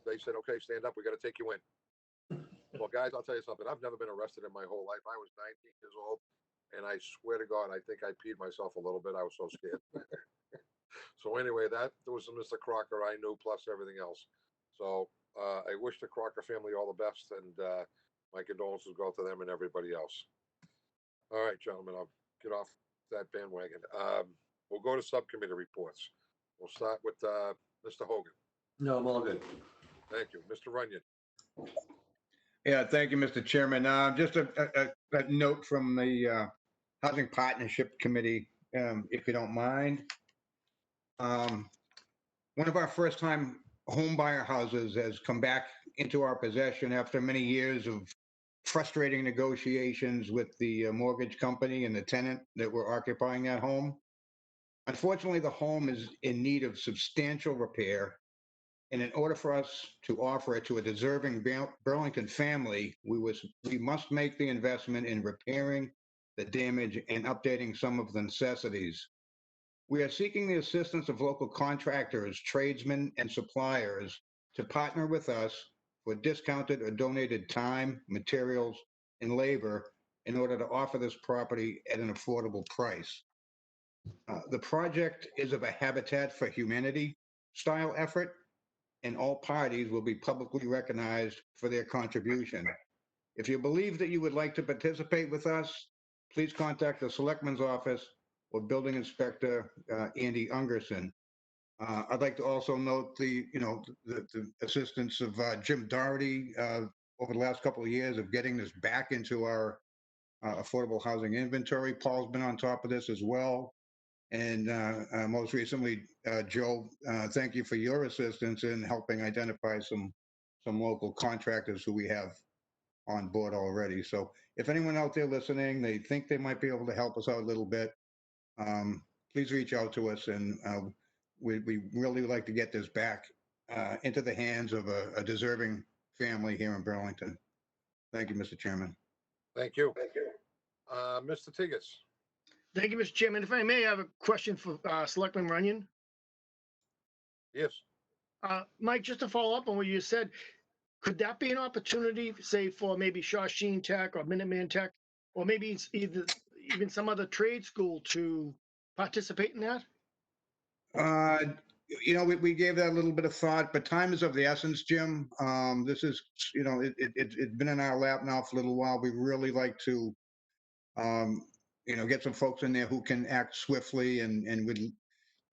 Speaker 2: they said, okay, stand up. We got to take you in. Well, guys, I'll tell you something. I've never been arrested in my whole life. I was 19 years old, and I swear to God, I think I peed myself a little bit. I was so scared. So anyway, that was Mr. Crocker I knew, plus everything else. So I wish the Crocker family all the best, and my condolences go to them and everybody else. All right, gentlemen, I'll get off that bandwagon. We'll go to subcommittee reports. We'll start with Mr. Hogan.
Speaker 5: No, I'm all good.
Speaker 2: Thank you. Mr. Runyon.
Speaker 7: Yeah, thank you, Mr. Chairman. Just a note from the Housing Partnership Committee, if you don't mind. One of our first-time home buyer houses has come back into our possession after many years of frustrating negotiations with the mortgage company and the tenant that were occupying that home. Unfortunately, the home is in need of substantial repair. And in order for us to offer it to a deserving Burlington family, we must make the investment in repairing the damage and updating some of the necessities. We are seeking the assistance of local contractors, tradesmen, and suppliers to partner with us for discounted or donated time, materials, and labor in order to offer this property at an affordable price. The project is of a Habitat for Humanity style effort, and all parties will be publicly recognized for their contribution. If you believe that you would like to participate with us, please contact the Selectmen's office or Building Inspector Andy Ungerson. I'd like to also note the assistance of Jim Doherty over the last couple of years of getting this back into our affordable housing inventory. Paul's been on top of this as well. And most recently, Joe, thank you for your assistance in helping identify some local contractors who we have on board already. So if anyone out there listening, they think they might be able to help us out a little bit, please reach out to us, and we really would like to get this back into the hands of a deserving family here in Burlington. Thank you, Mr. Chairman.
Speaker 2: Thank you. Mr. Tigas.
Speaker 6: Thank you, Mr. Chairman. If I may, I have a question for Selectman Runyon.
Speaker 2: Yes.
Speaker 6: Mike, just to follow up on what you said, could that be an opportunity, say, for maybe Shawsheen Tech or Minuteman Tech, or maybe it's even some other trade school to participate in that?
Speaker 7: We gave that a little bit of thought, but time is of the essence, Jim. This is, it's been in our lap now for a little while. We really like to, get some folks in there who can act swiftly, and would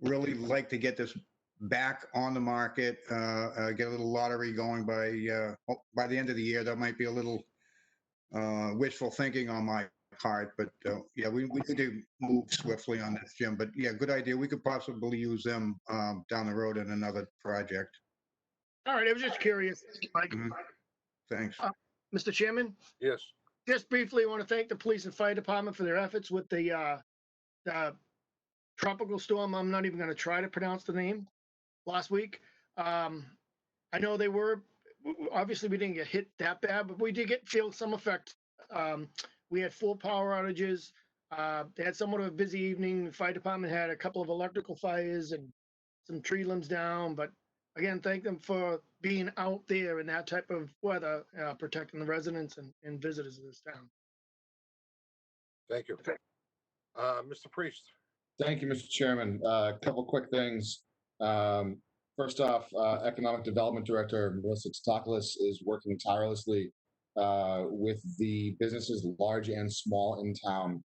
Speaker 7: really like to get this back on the market, get a little lottery going by the end of the year. That might be a little wishful thinking on my part, but yeah, we need to move swiftly on this, Jim. But yeah, good idea. We could possibly use them down the road in another project.
Speaker 6: All right, I was just curious, Mike.
Speaker 7: Mhm. Thanks.
Speaker 6: Mr. Chairman,
Speaker 2: Yes.
Speaker 6: just briefly, I want to thank the police and fire department for their efforts with the tropical storm. I'm not even going to try to pronounce the name last week. I know they were, obviously we didn't get feel that bad, but we did feel some effect. We had 4 power outages. They had somewhat of a busy evening. The fire department had a couple of electrical fires and some tree limbs down. But again, thank them for being out there in that type of weather, protecting the residents and visitors of this town.
Speaker 2: Thank you. Mr. Priest.
Speaker 1: Thank you, Mr. Chairman. A couple quick things. First off, Economic Development Director Melissa Tsoukalos is working tirelessly with the businesses, large and small, in town.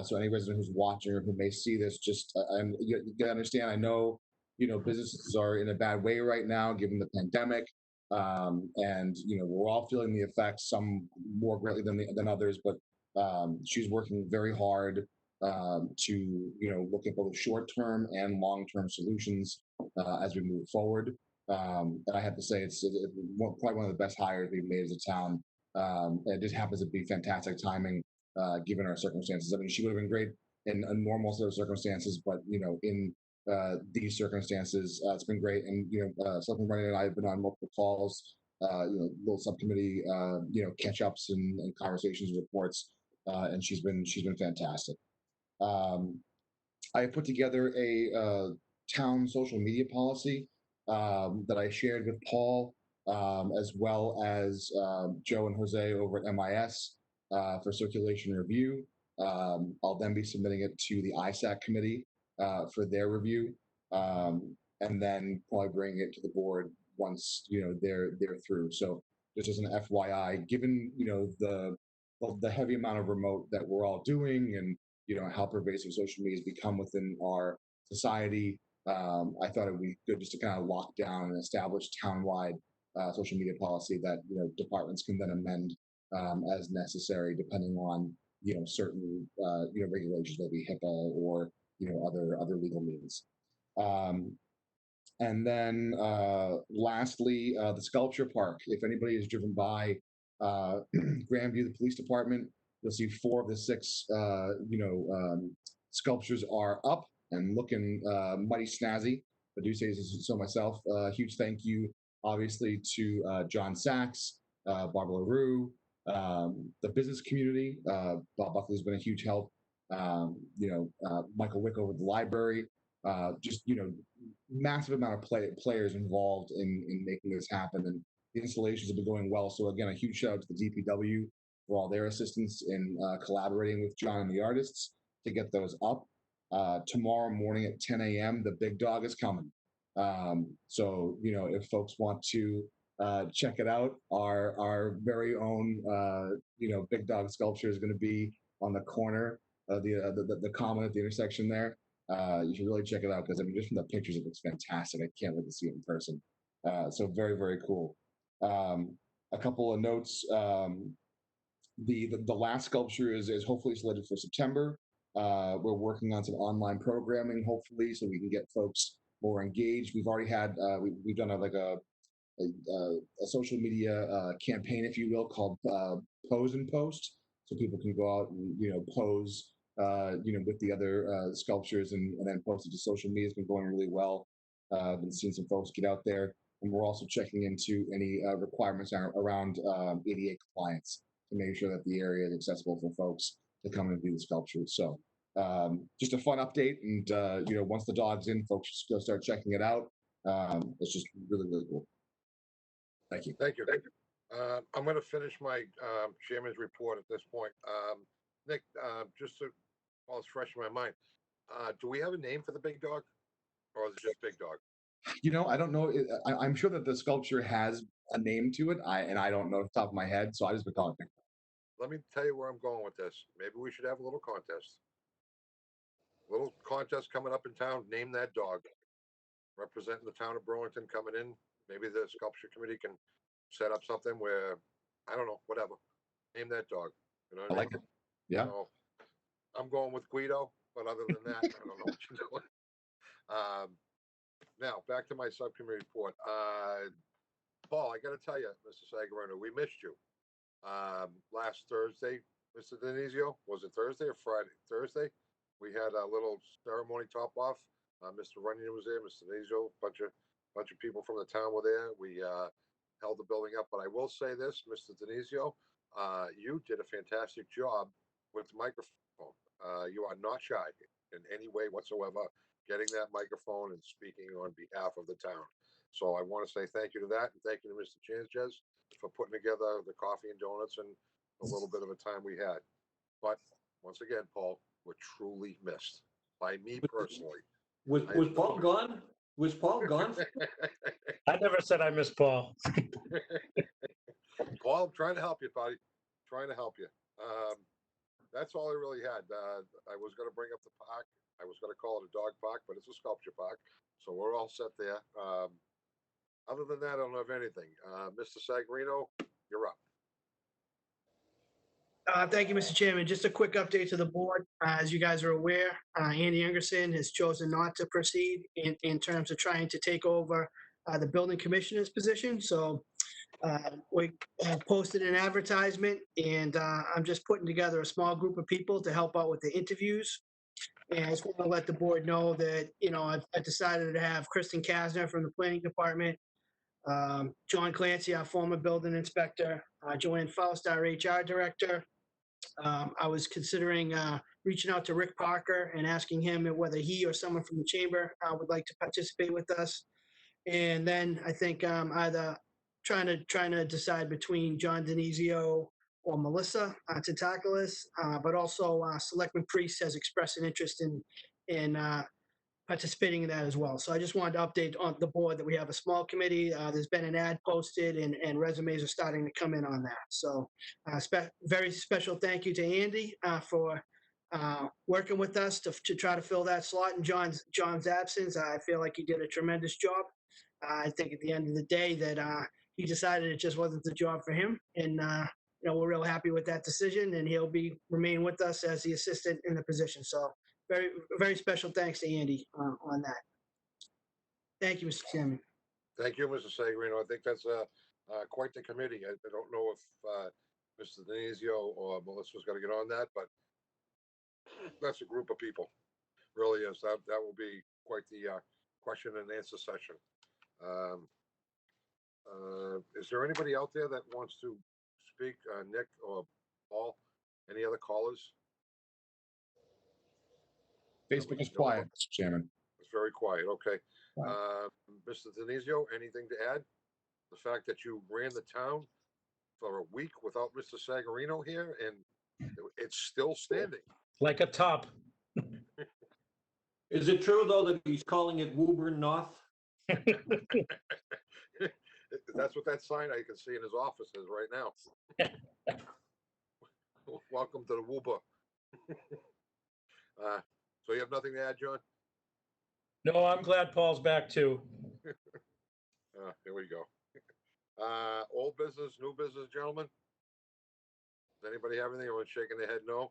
Speaker 1: So any resident who's watching or who may see this, just you gotta understand. I know businesses are in a bad way right now given the pandemic, and we're all feeling the effects. Some more greatly than others, but she's working very hard to look at both short-term and long-term solutions as we move forward. And I have to say, it's probably one of the best hires we've made as a town. It just happens to be fantastic timing given our circumstances. I mean, she would have been great in a normal set of circumstances, but in these circumstances, it's been great. And Selectman Brennan and I have been on multiple calls, little subcommittee, catch-ups and conversations and reports, and she's been fantastic. I put together a town social media policy that I shared with Paul, as well as Joe and Jose over at MIS for circulation review. I'll then be submitting it to the ISAC committee for their review, and then probably bring it to the board once they're through. So just as an FYI, given the heavy amount of remote that we're all doing, and how pervasive social media has become within our society, I thought it would be good just to kind of lock down and establish townwide social media policy that departments can then amend as necessary, depending on certain regulations, maybe HIPAA or other legal means. And then lastly, the sculpture park. If anybody is driven by Grandview, the police department, you'll see 4 of the 6 sculptures are up and looking mighty snazzy. I do say so myself. Huge thank you, obviously, to John Sachs, Barbara LaRue, the business community. Bob Buckley's been a huge help. Michael Wick over at the library. Just massive amount of players involved in making this happen, and the installations have been going well. So again, a huge shout out to the DPW for all their assistance in collaborating with John and the artists to get those up. Tomorrow morning at 10 a.m., the big dog is coming. So if folks want to check it out, our very own big dog sculpture is going to be on the corner of the common at the intersection there. You should really check it out, because I mean, just from the pictures, it looks fantastic. I can't wait to see it in person. So very, very cool. A couple of notes. The last sculpture is hopefully slated for September. We're working on some online programming, hopefully, so we can get folks more engaged. We've already had we've done a social media campaign, if you will, called Pose and Post, so people can go out and pose with the other sculptures and then post it to social media. It's been going really well. I've been seeing some folks get out there, and we're also checking into any requirements around ADA compliance to make sure that the area is accessible for folks to come and view the sculptures. So just a fun update, and once the dog's in, folks just go start checking it out. It's just really, really cool. Thank you.
Speaker 2: Thank you. I'm going to finish my chairman's report at this point. Nick, just to while it's fresh in my mind, do we have a name for the big dog, or is it just big dog?
Speaker 1: I don't know. I'm sure that the sculpture has a name to it. I don't know off the top of my head, so I just been calling it.
Speaker 2: Let me tell you where I'm going with this. Maybe we should have a little contest. Little contest coming up in town. Name that dog. Representing the town of Burlington coming in. Maybe the sculpture committee can set up something where, I don't know, whatever. Name that dog. You know
Speaker 1: I
Speaker 2: what I
Speaker 1: like
Speaker 2: mean?
Speaker 1: it. Yeah.
Speaker 2: So, I'm going with Guido, but other than that, I don't know what you're doing. Now, back to my subcommittee report. Paul, I got to tell you, Mr. Sagarino, we missed you. Last Thursday, Mr. Denizio, was it Thursday or Friday? Thursday, we had a little ceremony top off. Mr. Runyon was there, Mr. Denizio, bunch of people from the town were there. We held the building up, but I will say this, Mr. Denizio, you did a fantastic job with the microphone. You are not shy in any way whatsoever getting that microphone and speaking on behalf of the town. So I want to say thank you to that, and thank you to Mr. Changes for putting together the coffee and donuts and a little bit of a time we had. But once again, Paul, we're truly missed by me personally.
Speaker 5: Was Paul gone? Was Paul gone?
Speaker 11: I never said I miss Paul.
Speaker 2: Paul, I'm trying to help you, buddy. Trying to help you. That's all I really had. I was going to bring up the park. I was going to call it a dog park, but it's a sculpture park. So we're all set there. Other than that, I don't have anything. Mr. Sagarino, you're up.
Speaker 3: Thank you, Mr. Chairman. Just a quick update to the board. As you guys are aware, Andy Ingerson has chosen not to proceed in terms of trying to take over the building commissioner's position. So we posted an advertisement, and I'm just putting together a small group of people to help out with the interviews. And I just want to let the board know that, I've decided to have Kristen Kasner from the planning department, John Clancy, our former building inspector, Joanne Faust, our HR director. I was considering reaching out to Rick Parker and asking him whether he or someone from the chamber would like to participate with us. And then I think either trying to decide between John Denizio or Melissa to tackle this, but also Selectman Priest has expressed an interest in participating in that as well. So I just wanted to update on the board that we have a small committee. There's been an ad posted, and resumes are starting to come in on that. So very special thank you to Andy for working with us to try to fill that slot in John's absence. I feel like he did a tremendous job. I think at the end of the day that he decided it just wasn't the job for him. And, we're real happy with that decision, and he'll remain with us as the assistant in the position. So very, very special thanks to Andy on that. Thank you, Mr. Chairman.
Speaker 2: Thank you, Mr. Sagarino. I think that's quite the committee. I don't know if Mr. Denizio or Melissa's going to get on that, but that's a group of people. Really is. That will be quite the question and answer session. Is there anybody out there that wants to speak? Nick or Paul? Any other callers?
Speaker 1: Facebook is quiet, Mr. Chairman.
Speaker 2: It's very quiet. Okay.
Speaker 1: Quiet.
Speaker 2: Mr. Denizio, anything to add? The fact that you ran the town for a week without Mr. Sagarino here, and it's still standing.
Speaker 11: Like a top.
Speaker 5: Is it true, though, that he's calling it Woburn North?
Speaker 2: That's what that sign I can see in his office is right now. Welcome to the Wooba. So you have nothing to add, John?
Speaker 11: No, I'm glad Paul's back too.
Speaker 2: Here we go. Old business, new business, gentlemen? Does anybody have anything? Everyone's shaking their head no.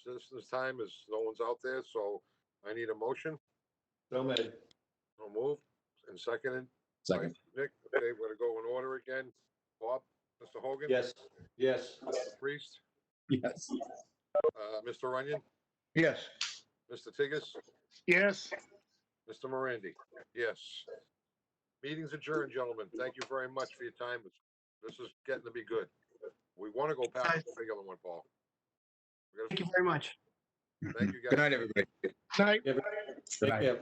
Speaker 2: Citizens time is no one's out there, so I need a motion.
Speaker 5: So made.
Speaker 2: No move. And seconded.
Speaker 1: Second.
Speaker 2: By Nick. Okay, we're gonna go in order again. Bob, Mr. Hogan?
Speaker 5: Yes, yes.
Speaker 2: Mr. Priest?
Speaker 1: Yes.
Speaker 2: Mr. Runyon?
Speaker 7: Yes.
Speaker 2: Mr. Tigas?
Speaker 6: Yes.
Speaker 2: Mr. Morandi? Yes. Meeting's adjourned, gentlemen. Thank you very much for your time. This is getting to be good. We want to go past the regular one, Paul.
Speaker 3: Thank you very much.
Speaker 2: Thank you, guys.
Speaker 7: Good night, everybody.
Speaker 6: Night.
Speaker 5: Take care.